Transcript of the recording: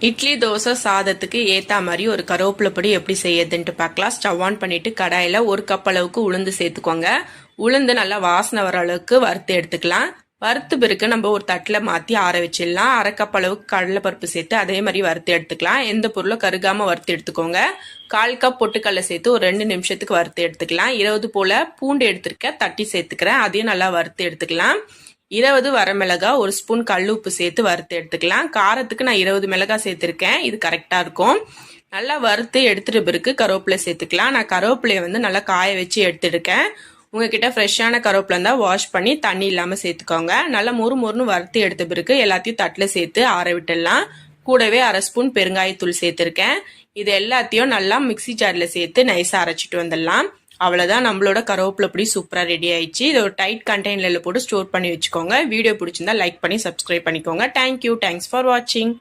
இட்லி தோசை சாதத்துக்கு ஏற்ற மாதிரி ஒரு கருவேப்பிலை பொடி எப்படி செய்யறதுன்ட்டு பார்க்கலாம். ஸ்டவ் ஆன் பண்ணிட்டு கடாயில் 1 கப் அளவுக்கு உளுந்து சேர்த்துக்கோங்க. உளுந்து நல்லா வாசனை வர அளவுக்கு வறுத்து எடுத்துக்கலாம். வறுத்து பிறகு நம்ம ஒரு தட்டில் மாற்றி ஆற வச்சிடலாம். 1/2 கப் அளவுக்கு கடலைப்பருப்பு சேர்த்து அதே மாதிரி வறுத்து எடுத்துக்கலாம். எந்த பொருளும் கருகாமல் வறுத்து எடுத்துக்கோங்க. 1/4 கப் பொட்டுக்கடலை சேர்த்து ஒரு 2 நிமிஷத்துக்கு வறுத்து எடுத்துக்கலாம். 20 போல் பூண்டு எடுத்துருக்கேன், தட்டி சேர்த்துக்கிறேன். அதையும் நல்லா வறுத்து எடுத்துக்கலாம். 20 வரமிளகாய், 1 ஸ்பூன் கல்லுப்பு சேர்த்து வறுத்து எடுத்துக்கலாம். காரத்துக்கு நான் 20 மிளகாய் சேர்த்துருக்கேன், இது கரெக்டாக இருக்கும். நல்லா வறுத்து எடுத்துட்டு பிறகு கருவேப்பிலை சேர்த்துக்கலாம். நான் கருவேப்பிலையை நல்லா காய வச்சு எடுத்துருக்கேன். உங்ககிட்ட ஃப்ரெஷ்ஷான கருவேப்பிலை இருந்தால் வாஷ் பண்ணி தண்ணி இல்லாமல் சேர்த்துக்கோங்க. நல்லா மொறுன்னு வறுத்து எடுத்த பிறகு எல்லாத்தையும் தட்டில் சேர்த்து ஆற விட்டுடலாம். கூடவே 1/2 ஸ்பூன் பெருங்காயத்தூள் சேர்த்துருக்கேன். இது எல்லாத்தையும் நல்லா மிக்சி ஜாரில் சேர்த்து நைஸாக அரைச்சிட்டு வந்துடலாம். அவ்வளோதான், நம்மளோட கருவேப்பிலை பொடி சூப்பராக ரெடி ஆயிடுச்சு. இதை ஒரு டைட் கண்டெய்னரில் போட்டு ஸ்டோர் பண்ணி வச்சுக்கோங்க. வீடியோ பிடிச்சிருந்தா லைக் பண்ணி சப்ஸ்கிரைப் பண்ணிக்கோங்க. தேங்க்யூ, தேங்க்ஸ் ஃபார் வாட்சிங்.